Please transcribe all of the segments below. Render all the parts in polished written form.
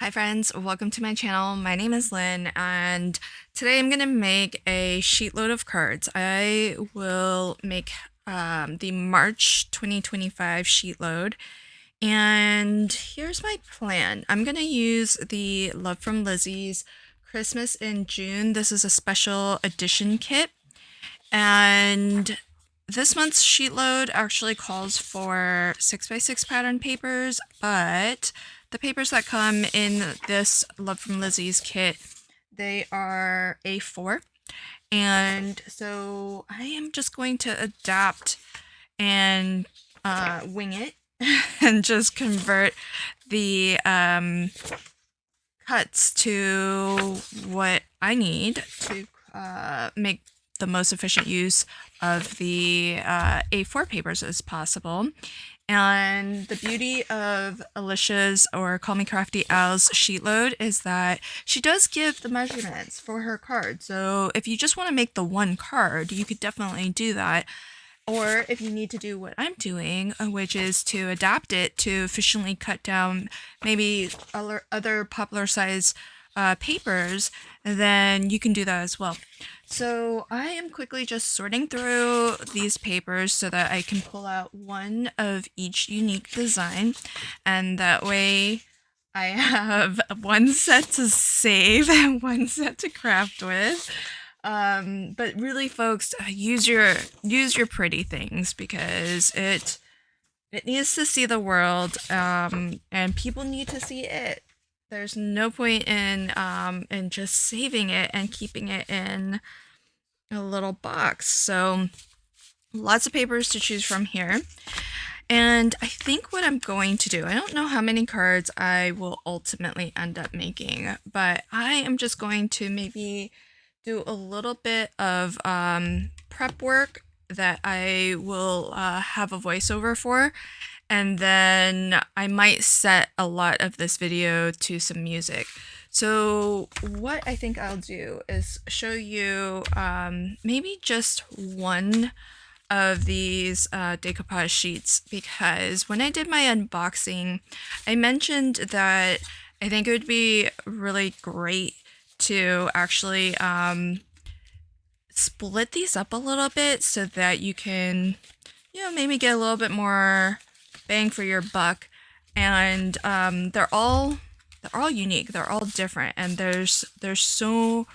Hi friends, welcome to my channel. My name is Lynn and today I'm going to make a sheet load of cards. I will make the March 2025 sheet load, and here's my plan. I'm going to use the Love from Lizzie's Christmas in June. This is a special edition kit, and this month's sheet load actually calls for 6x6 pattern papers, but the papers that come in this Love from Lizzie's kit, they are A4. And so I am just going to adapt and wing it and just convert the cuts to what I need to make the most efficient use of the A4 papers as possible. And the beauty of Alicia's, or Call Me Crafty Al's, sheet load is that she does give the measurements for her card. So if you just want to make the one card, you could definitely do that. Or if you need to do what I'm doing, which is to adapt it to efficiently cut down maybe other popular size papers, then you can do that as well. So I am quickly just sorting through these papers so that I can pull out one of each unique design, and that way I have one set to save and one set to craft with. But really, folks, use your pretty things, because it needs to see the world, and people need to see it. There's no point in just saving it and keeping it in a little box. So lots of papers to choose from here. And I think what I'm going to do, I don't know how many cards I will ultimately end up making, but I am just going to maybe do a little bit of prep work that I will have a voiceover for, and then I might set a lot of this video to some music. So what I think I'll do is show you maybe just one of these decoupage sheets, because when I did my unboxing, I mentioned that I think it would be really great to actually split these up a little bit so that you can, maybe get a little bit more bang for your buck. And they're all unique, they're all different, and there's so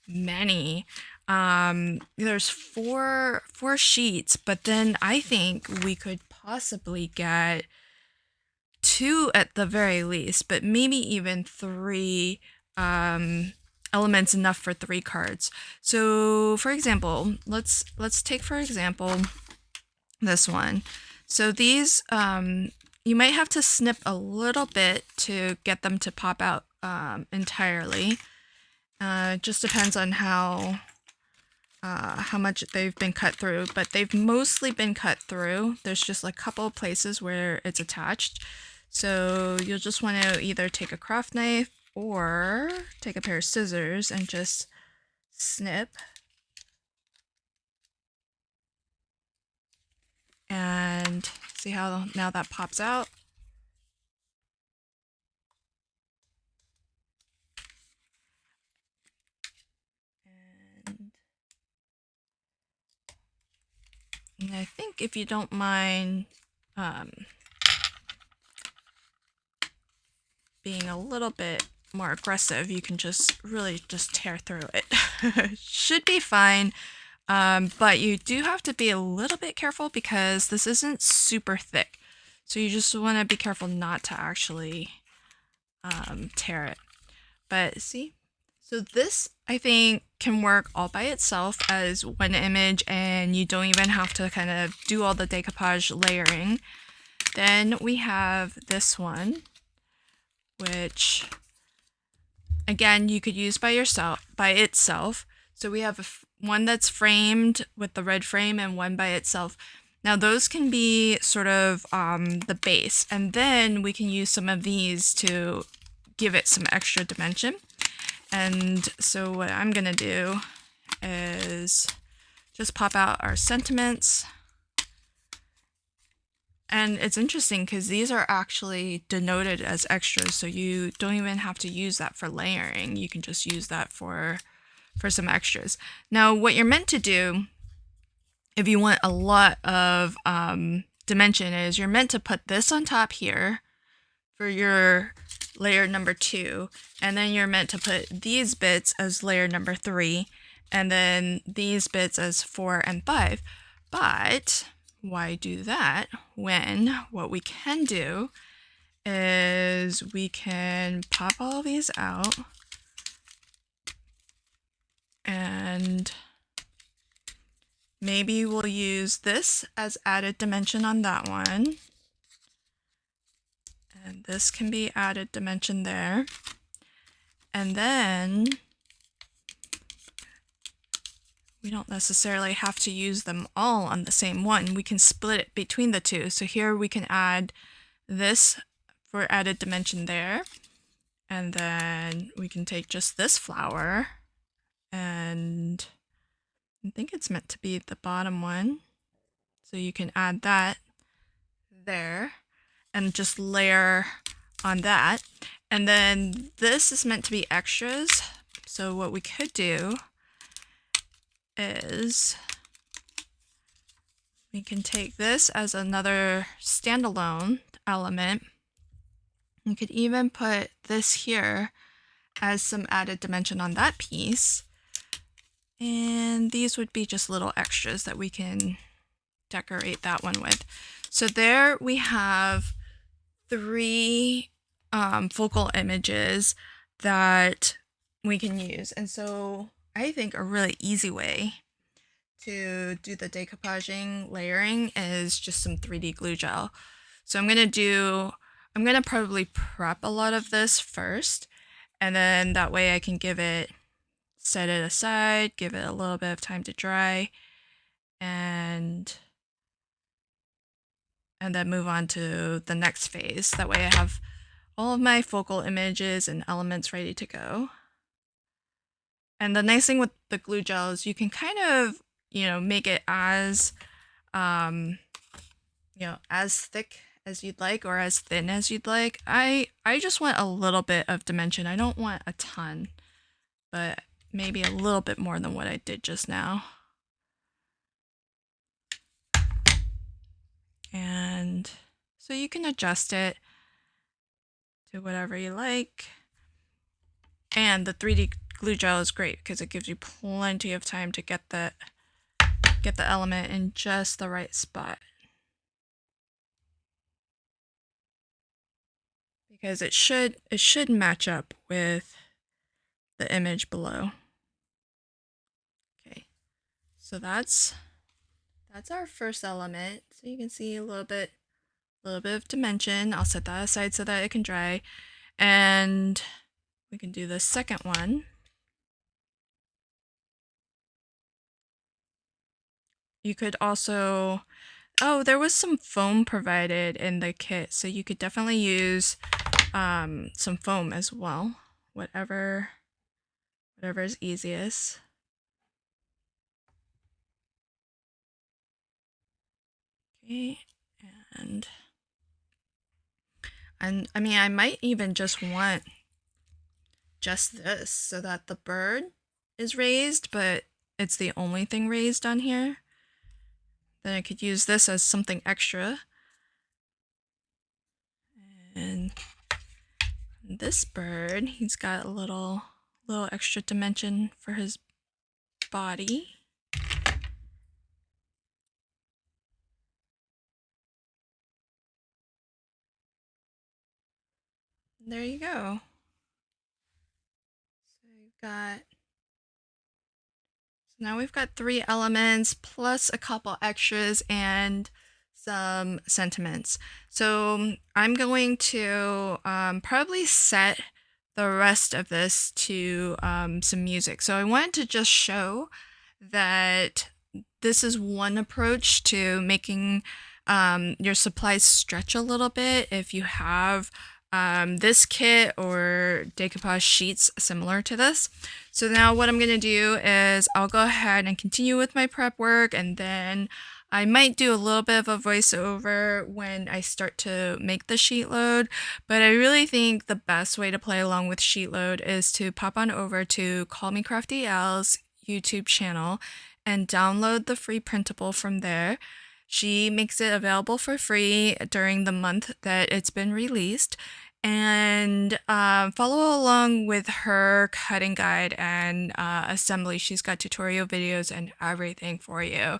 many. There's four sheets, but then I think we could possibly get 2 at the very least, but maybe even 3 elements enough for 3 cards. So for example, let's take for example this one. So these you might have to snip a little bit to get them to pop out entirely. It just depends on how much they've been cut through, but they've mostly been cut through. There's just a couple of places where it's attached. So you'll just want to either take a craft knife or take a pair of scissors and just snip. And see how now that pops out. And I think if you don't mind being a little bit more aggressive, you can just really just tear through it. Should be fine. But you do have to be a little bit careful because this isn't super thick. So you just want to be careful not to actually tear it. But see? So this, I think, can work all by itself as one image, and you don't even have to kind of do all the decoupage layering. Then we have this one, which again you could use by itself. So we have one that's framed with the red frame and one by itself. Now those can be sort of the base, and then we can use some of these to give it some extra dimension. And so what I'm gonna do is just pop out our sentiments, And it's interesting because these are actually denoted as extras, so you don't even have to use that for layering. You can just use that for some extras. Now, what you're meant to do, if you want a lot of dimension, is you're meant to put this on top here for your layer number 2, and then you're meant to put these bits as layer number 3, and then these bits as 4 and 5. But why do that when what we can do is we can pop all these out and maybe we'll use this as added dimension on that one. And this can be added dimension there. And then we don't necessarily have to use them all on the same one. We can split it between the two. So here we can add this for added dimension there. And then we can take just this flower, and I think it's meant to be the bottom one. So you can add that there and just layer on that. And then this is meant to be extras. So what we could do is we can take this as another standalone element. You could even put this here as some added dimension on that piece. And these would be just little extras that we can decorate that one with. So there we have 3 focal images that we can use. And so I think a really easy way to do the decoupaging layering is just some 3D glue gel. So I'm gonna probably prep a lot of this first, and then that way I can set it aside, give it a little bit of time to dry, and then move on to the next phase. That way I have all of my focal images and elements ready to go. And the nice thing with the glue gel is you can kind of, make it as, as thick as you'd like or as thin as you'd like. I just want a little bit of dimension. I don't want a ton, but maybe a little bit more than what I did just now. And so you can adjust it to whatever you like. And the 3D glue gel is great because it gives you plenty of time to get the element in just the right spot. Because it should match up with the image below. Okay, so that's our first element. So you can see a little bit of dimension. I'll set that aside so that it can dry, and we can do the second one. You could also, there was some foam provided in the kit, so you could definitely use some foam as well. Whatever is easiest. Okay, and I mean, I might even just want just this so that the bird is raised, but it's the only thing raised on here. Then I could use this as something extra. And this bird, he's got a little extra dimension for his body. There you go. So now we've got 3 elements plus a couple extras and some sentiments. So I'm going to probably set the rest of this to some music. So I wanted to just show that this is one approach to making your supplies stretch a little bit if you have this kit or decoupage sheets similar to this. So now what I'm going to do is I'll go ahead and continue with my prep work, and then I might do a little bit of a voiceover when I start to make the sheet load, but I really think the best way to play along with sheet load is to pop on over to Call Me Crafty Al's YouTube channel and download the free printable from there. She makes it available for free during the month that it's been released. And follow along with her cutting guide and assembly. She's got tutorial videos and everything for you.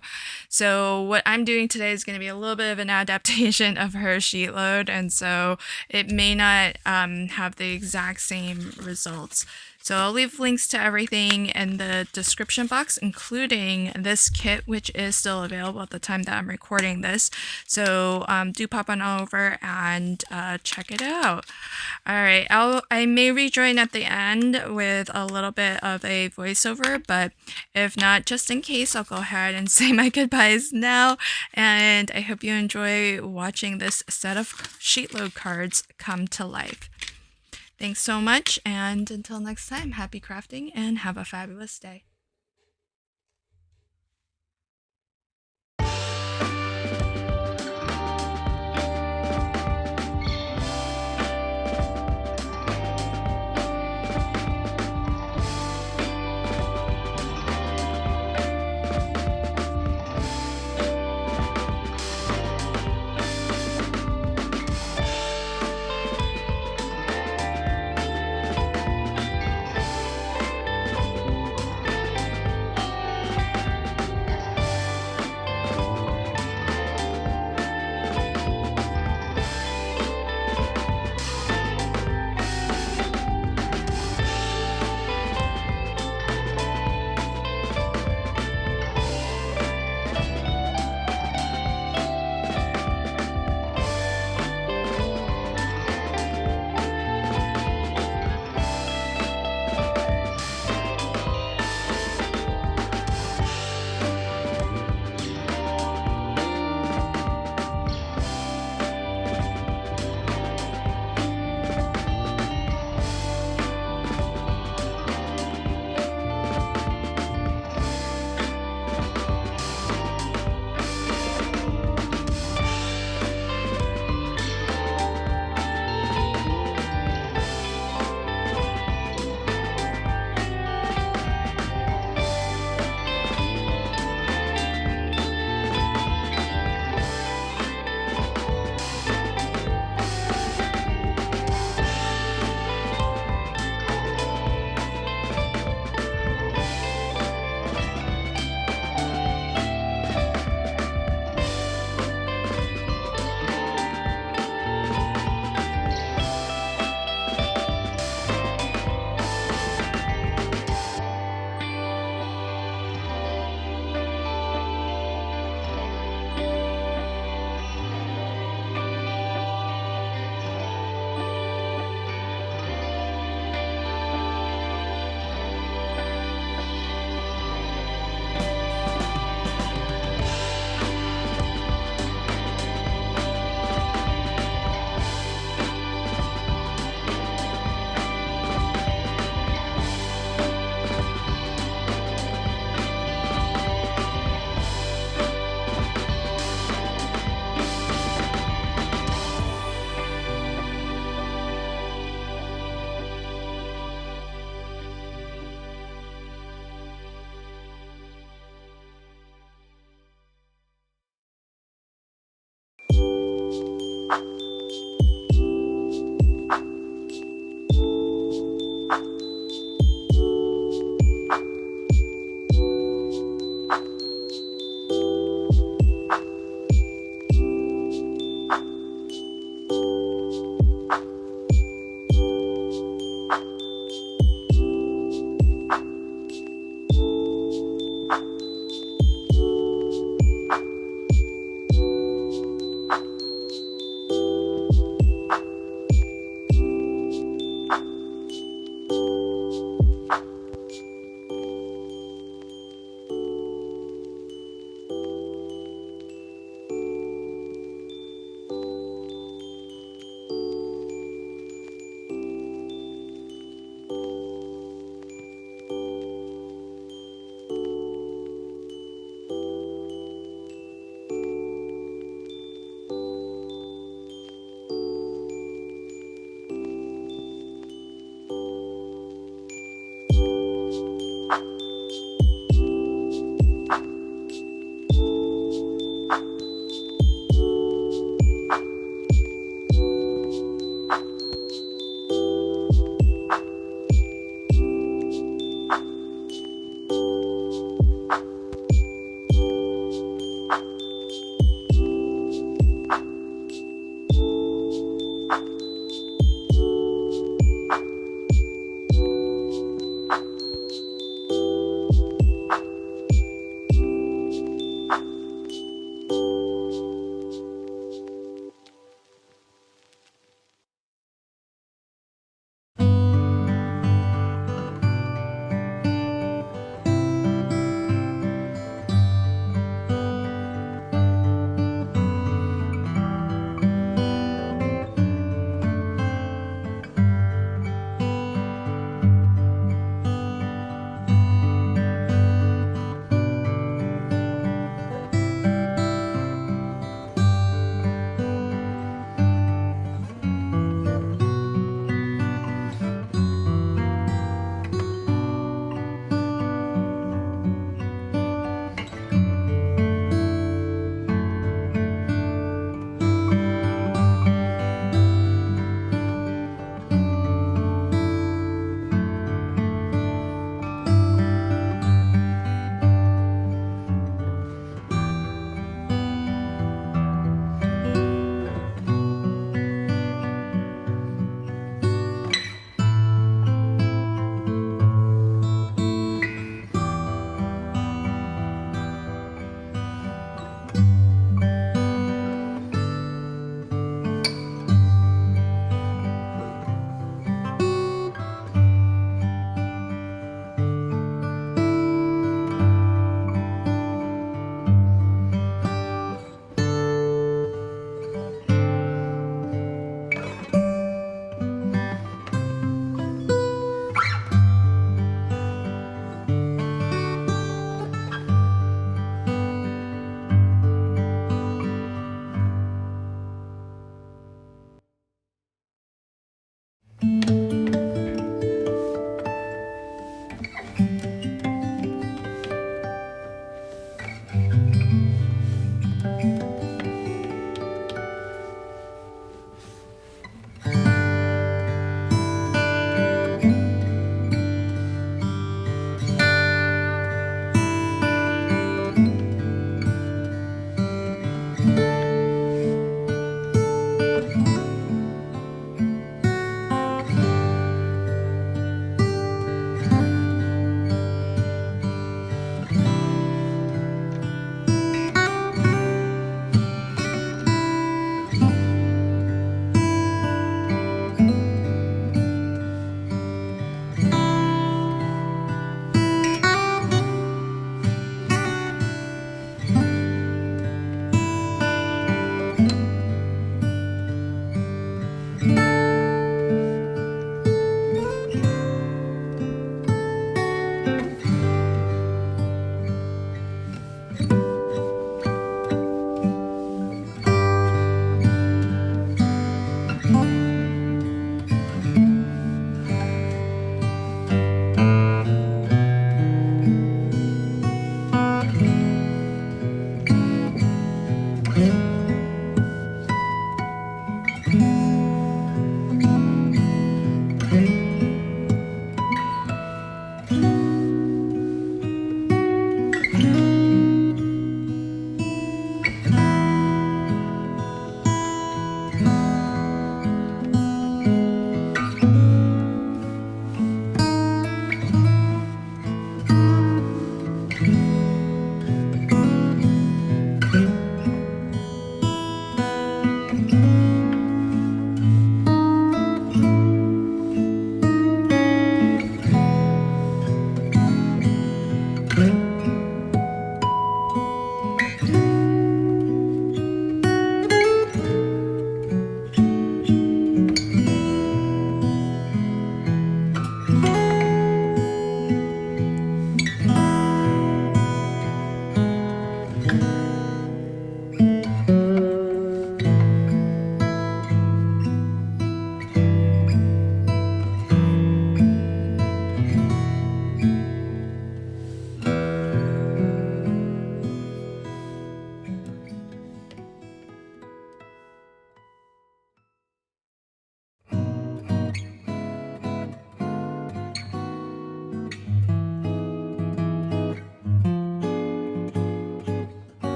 So what I'm doing today is going to be a little bit of an adaptation of her sheet load, and so it may not have the exact same results. So I'll leave links to everything in the description box, including this kit, which is still available at the time that I'm recording this. So do pop on over and check it out. All right, I may rejoin at the end with a little bit of a voiceover, but if not, just in case, I'll go ahead and say my goodbyes now. And I hope you enjoy watching this set of sheet load cards come to life. Thanks so much, and until next time, happy crafting and have a fabulous day.